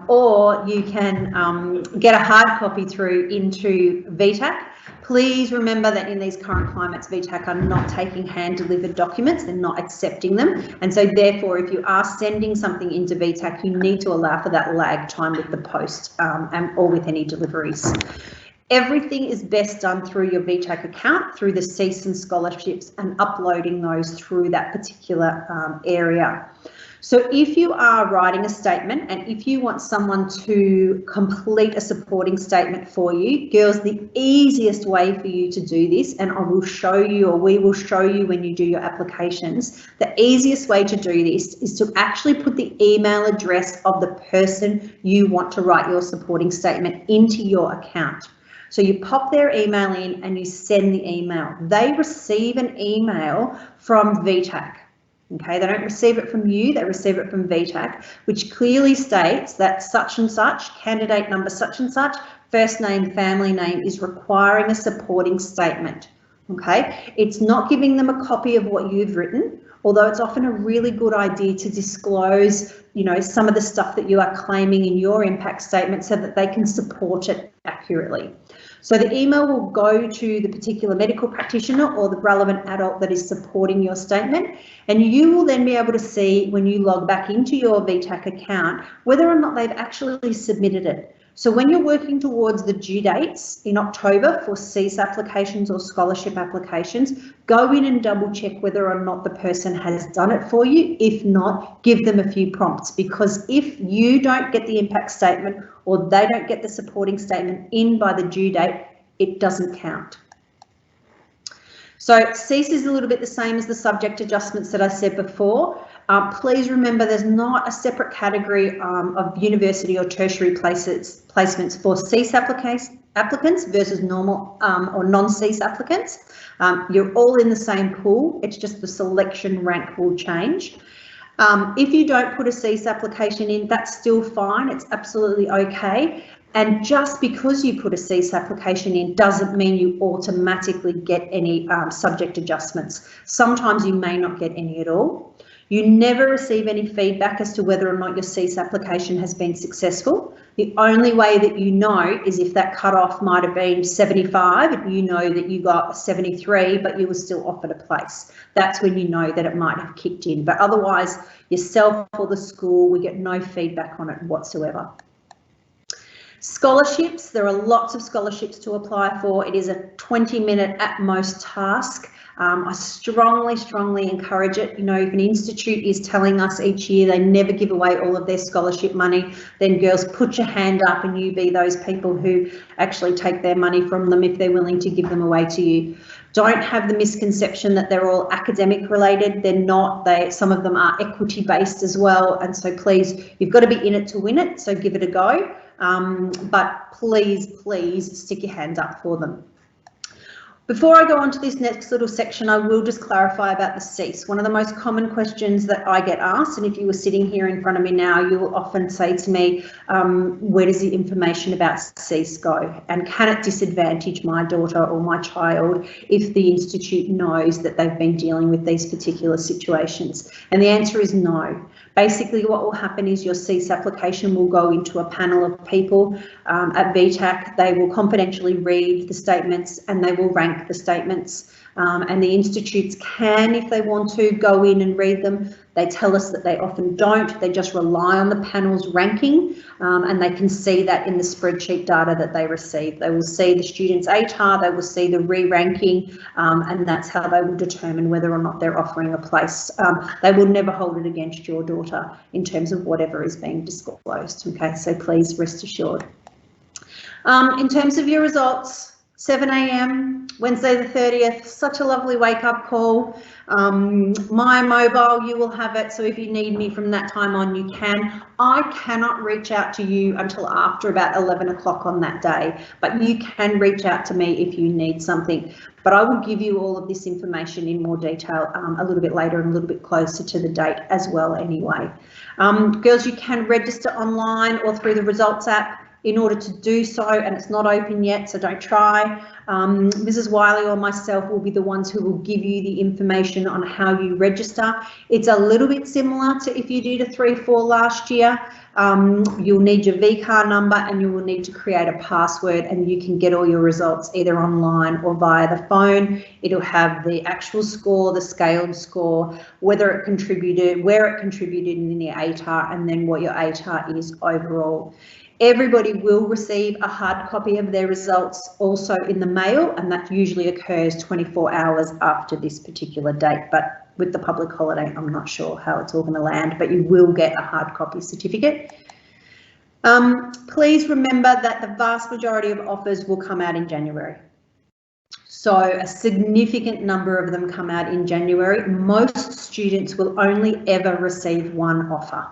or you can get a hard copy through into VTAC. Please remember that in these current climates, VTAC are not taking hand-delivered documents, they're not accepting them. And so therefore, if you are sending something into VTAC, you need to allow for that lag time with the post or with any deliveries. Everything is best done through your VTAC account, through the CEAS and scholarships, and uploading those through that particular area. So if you are writing a statement and if you want someone to complete a supporting statement for you, girls, the easiest way for you to do this, and I will show you, or we will show you when you do your applications, the easiest way to do this is to actually put the email address of the person you want to write your supporting statement into your account. So you pop their email in and you send the email. They receive an email from VTAC. Okay, they don't receive it from you, they receive it from VTAC, which clearly states that such and such, candidate number such and such, first name, family name is requiring a supporting statement. Okay, it's not giving them a copy of what you've written, although it's often a really good idea to disclose, you know, some of the stuff that you are claiming in your impact statement so that they can support it accurately. So the email will go to the particular medical practitioner or the relevant adult that is supporting your statement, and you will then be able to see when you log back into your VTAC account whether or not they've actually submitted it. So when you're working towards the due dates in October for CEAS applications or scholarship applications, go in and double check whether or not the person has done it for you. If not, give them a few prompts, because if you don't get the impact statement or they don't get the supporting statement in by the due date, it doesn't count. So CEAS is a little bit the same as the subject adjustments that I said before. Please remember there's not a separate category of university or tertiary placements for CEAS applicants versus normal or non-CEAS applicants. You're all in the same pool, it's just the selection rank will change. If you don't put a CEAS application in, that's still fine, it's absolutely okay. And just because you put a CEAS application in doesn't mean you automatically get any subject adjustments. Sometimes you may not get any at all. You never receive any feedback as to whether or not your CEAS application has been successful. The only way that you know is if that cutoff might have been 75 and you know that you got 73, but you were still offered a place. That's when you know that it might have kicked in. But otherwise, yourself or the school, we get no feedback on it whatsoever. Scholarships, there are lots of scholarships to apply for. It is a 20-minute at most task. I strongly encourage it. You know, if an institute is telling us each year they never give away all of their scholarship money, then girls, put your hand up and you be those people who actually take their money from them if they're willing to give them away to you. Don't have the misconception that they're all academic related. They're not. Some of them are equity based as well. And so please, you've got to be in it to win it. So give it a go. But please stick your hand up for them. Before I go on to this next little section, I will just clarify about the CEAS. One of the most common questions that I get asked, and if you were sitting here in front of me now, you will often say to me, where does the information about CEAS go? And can it disadvantage my daughter or my child if the institute knows that they've been dealing with these particular situations? And the answer is no. Basically, what will happen is your CEAS application will go into a panel of people at VTAC. They will confidentially read the statements and they will rank the statements. And the institutes can, if they want to, go in and read them. They tell us that they often don't. They just rely on the panel's ranking, and they can see that in the spreadsheet data that they receive. They will see the students' ATAR, they will see the re-ranking, and that's how they will determine whether or not they're offering a place. They will never hold it against your daughter in terms of whatever is being disclosed. Okay, so please rest assured. In terms of your results, 7 a.m, Wednesday the 30th, such a lovely wake-up call. My mobile, you will have it, so if you need me from that time on, you can. I cannot reach out to you until after about 11 o'clock on that day, but you can reach out to me if you need something. But I will give you all of this information in more detail a little bit later and a little bit closer to the date as well anyway. Girls, you can register online or through the results app in order to do so, and it's not open yet, so don't try. Mrs. Wiley or myself will be the ones who will give you the information on how you register. It's a little bit similar to if you did a 3-4 last year. You'll need your VCAR number and you will need to create a password, and you can get all your results either online or via the phone. It'll have the actual score, the scaled score, whether it contributed, where it contributed in the ATAR, and then what your ATAR is overall. Everybody will receive a hard copy of their results also in the mail, and that usually occurs 24 hours after this particular date, but with the public holiday, I'm not sure how it's all going to land, but you will get a hard copy certificate. Please remember that the vast majority of offers will come out in January. So a significant number of them come out in January. Most students will only ever receive one offer.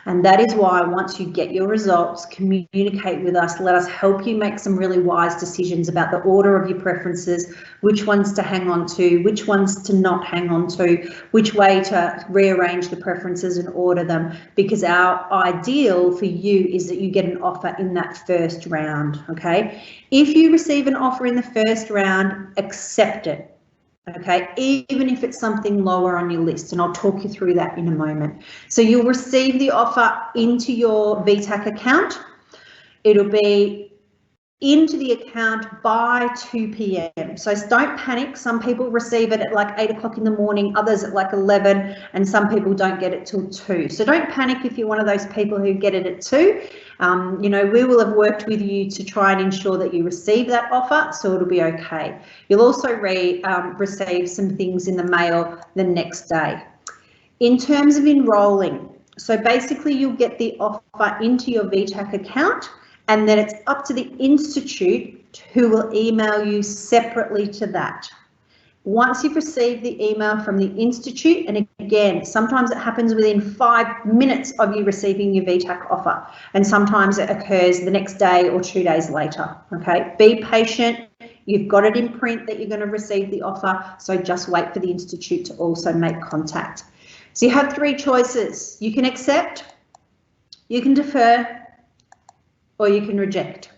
And that is why once you get your results, communicate with us, let us help you make some really wise decisions about the order of your preferences, which ones to hang on to, which ones to not hang on to, which way to rearrange the preferences and order them, because our ideal for you is that you get an offer in that first round, okay? If you receive an offer in the first round, accept it. Okay, even if it's something lower on your list, and I'll talk you through that in a moment. So you'll receive the offer into your VTAC account. It'll be into the account by 2 p.m. So don't panic. Some people receive it at like 8 o'clock in the morning, others at like 11, and some people don't get it till 2. So don't panic if you're one of those people who get it at 2. You know, we will have worked with you to try and ensure that you receive that offer, so it'll be okay. You'll also receive some things in the mail the next day. In terms of enrolling, so basically you'll get the offer into your VTAC account, and then it's up to the institute who will email you separately to that. Once you've received the email from the institute, and again, sometimes it happens within 5 minutes of you receiving your VTAC offer, and sometimes it occurs the next day or 2 days later, okay? Be patient. You've got it in print that you're going to receive the offer, so just wait for the institute to also make contact. So you have 3 choices. You can accept, you can defer, or you can reject.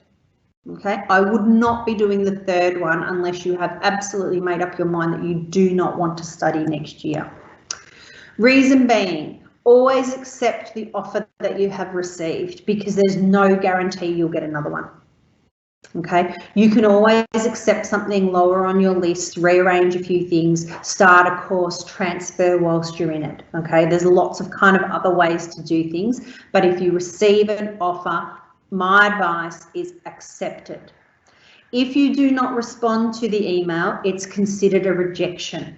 Okay, I would not be doing the third one unless you have absolutely made up your mind that you do not want to study next year. Reason being, always accept the offer that you have received, because there's no guarantee you'll get another one. Okay, you can always accept something lower on your list, rearrange a few things, start a course, transfer whilst you're in it. Okay, there's lots of kind of other ways to do things, but if you receive an offer, my advice is accept it. If you do not respond to the email, it's considered a rejection.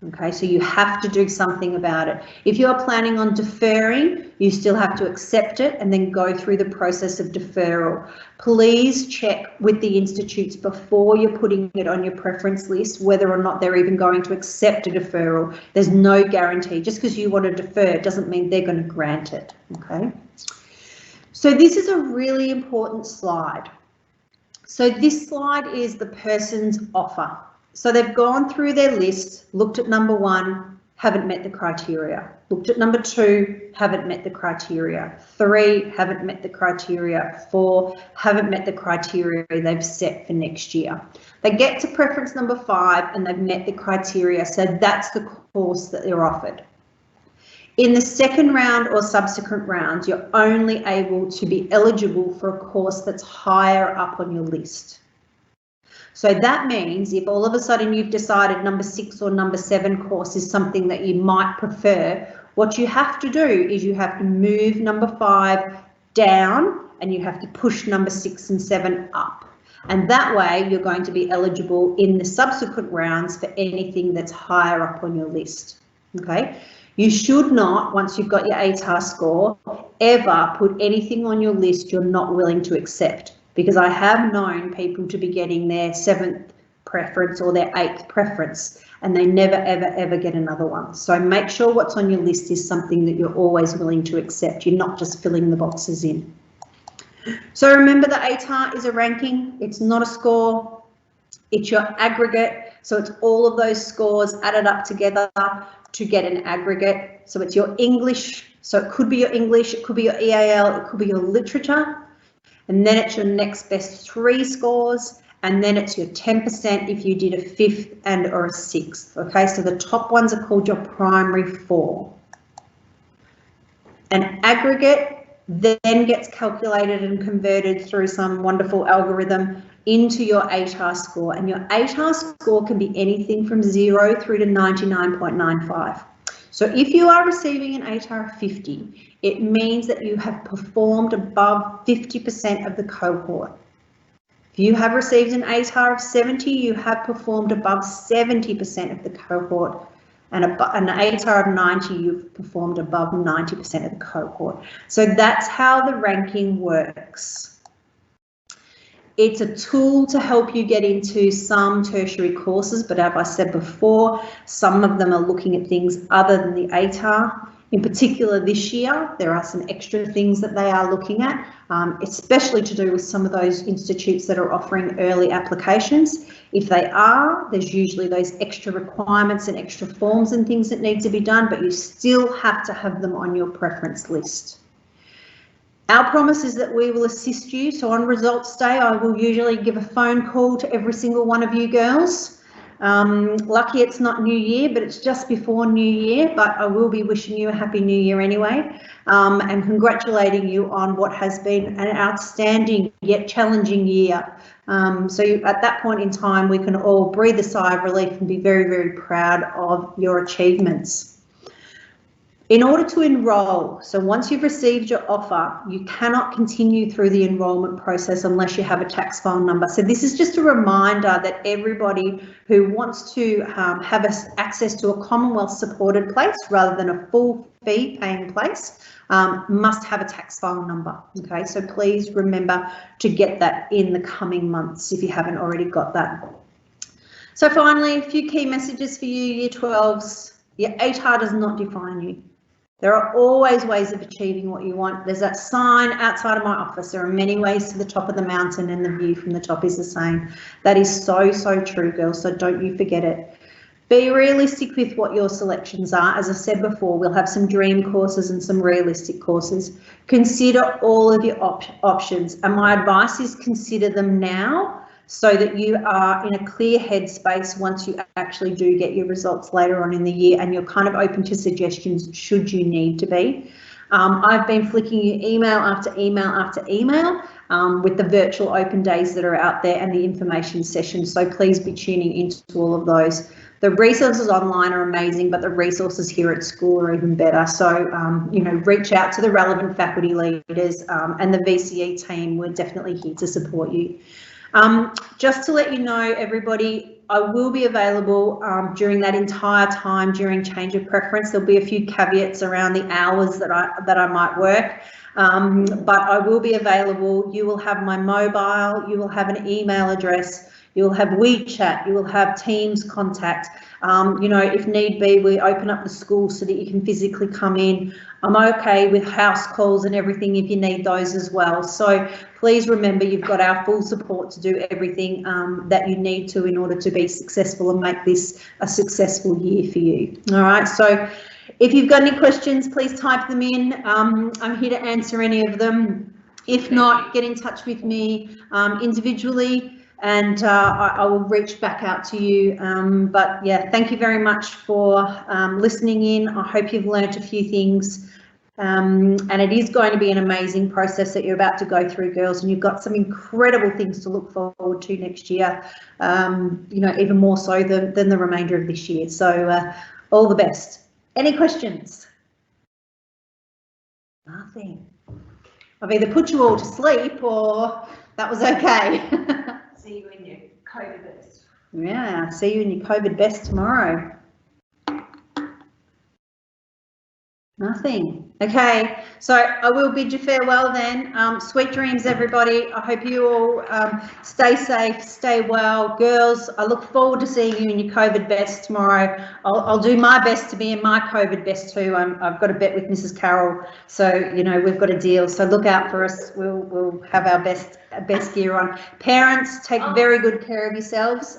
Okay, so you have to do something about it. If you are planning on deferring, you still have to accept it and then go through the process of deferral. Please check with the institutes before you're putting it on your preference list whether or not they're even going to accept a deferral. There's no guarantee. Just because you want to defer doesn't mean they're going to grant it. Okay. So this is a really important slide. So this slide is the person's offer. So they've gone through their list, looked at number 1, haven't met the criteria. Looked at number 2, haven't met the criteria. 3, haven't met the criteria. 4, haven't met the criteria they've set for next year. They get to preference number 5 and they've met the criteria. So that's the course that they're offered. In the second round or subsequent rounds, you're only able to be eligible for a course that's higher up on your list. So that means if all of a sudden you've decided number 6 or number 7 course is something that you might prefer, what you have to do is you have to move number 5 down and you have to push number 6 and 7 up. And that way you're going to be eligible in the subsequent rounds for anything that's higher up on your list. Okay. You should not, once you've got your ATAR score, ever put anything on your list you're not willing to accept. because I have known people to be getting their 7th preference or their 8th preference, and they never, ever, ever get another one. So make sure what's on your list is something that you're always willing to accept. You're not just filling the boxes in. So remember, the ATAR is a ranking. It's not a score. It's your aggregate. So it's all of those scores added up together to get an aggregate. So it's your English. So it could be your English, it could be your EAL, it could be your literature. And then it's your next best 3 scores. And then it's your 10% if you did a 5th and or a 6th. Okay, so the top ones are called your primary 4. An aggregate then gets calculated and converted through some wonderful algorithm into your ATAR score. And your ATAR score can be anything from 0 through to 99.95. So if you are receiving an ATAR of 50, it means that you have performed above 50% of the cohort. If you have received an ATAR of 70, you have performed above 70% of the cohort. And an ATAR of 90, you've performed above 90% of the cohort. So that's how the ranking works. It's a tool to help you get into some tertiary courses, but as I said before, some of them are looking at things other than the ATAR. In particular, this year, there are some extra things that they are looking at, especially to do with some of those institutes that are offering early applications. If they are, there's usually those extra requirements and extra forms and things that need to be done, but you still have to have them on your preference list. Our promise is that we will assist you. So on results day, I will usually give a phone call to every single one of you girls. Lucky it's not New Year, but it's just before New Year, but I will be wishing you a happy New Year anyway, and congratulating you on what has been an outstanding yet challenging year. So at that point in time, we can all breathe a sigh of relief and be very, very proud of your achievements. In order to enrol, so once you've received your offer, you cannot continue through the enrolment process unless you have a tax file number. So this is just a reminder that everybody who wants to have access to a Commonwealth supported place rather than a full fee paying place must have a tax file number. Okay, so please remember to get that in the coming months if you haven't already got that. So finally, a few key messages for you, Year 12s. Your ATAR does not define you. There are always ways of achieving what you want. There's that sign outside of my office. There are many ways to the top of the mountain, and the view from the top is the same. That is so, so true, girls, so don't you forget it. Be realistic with what your selections are. As I said before, we'll have some dream courses and some realistic courses. Consider all of your options, and my advice is consider them now, so that you are in a clear headspace once you actually do get your results later on in the year, and you're kind of open to suggestions should you need to be. I've been flicking you email after email after email with the virtual open days that are out there and the information sessions, so please be tuning into all of those. The resources online are amazing, but the resources here at school are even better. So, you know, reach out to the relevant faculty leaders and the VCE team. We're definitely here to support you. Just to let you know, everybody, I will be available during that entire time during change of preference. There'll be a few caveats around the hours that I might work, but I will be available. You will have my mobile, you will have an email address, you will have WeChat, you will have Teams contact. You know, if need be, we open up the school so that you can physically come in. I'm okay with house calls and everything if you need those as well. So please remember, you've got our full support to do everything that you need to in order to be successful and make this a successful year for you. All right, so if you've got any questions, please type them in. I'm here to answer any of them. If not, get in touch with me individually, and I will reach back out to you. But yeah, thank you very much for listening in. I hope you've learnt a few things. And it is going to be an amazing process that you're about to go through, girls, and you've got some incredible things to look forward to next year, you know, even more so than the remainder of this year. So all the best. Any questions? Nothing. I've either put you all to sleep or that was okay. See you in your COVID best. Yeah, see you in your COVID best tomorrow. Nothing. Okay, so I will bid you farewell then. Sweet dreams, everybody. I hope you all stay safe, stay well. Girls, I look forward to seeing you in your COVID best tomorrow. I'll do my best to be in my COVID best too. I've got a bet with Mrs. Carroll, so you know we've got a deal. So look out for us. We'll have our best gear on. Parents, take very good care of yourselves.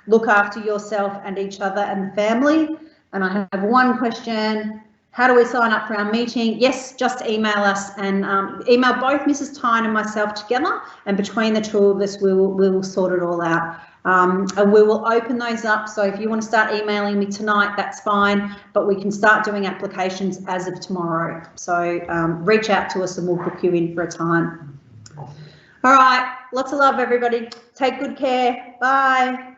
Look after yourself and each other and the family. And I have one question. How do we sign up for our meeting? Yes, just email us and email both Mrs. Tyne and myself together, and between the two of us, we will sort it all out. And we will open those up. So if you want to start emailing me tonight, that's fine, but we can start doing applications as of tomorrow. So reach out to us and we'll book you in for a time. All right, lots of love, everybody. Take good care. Bye.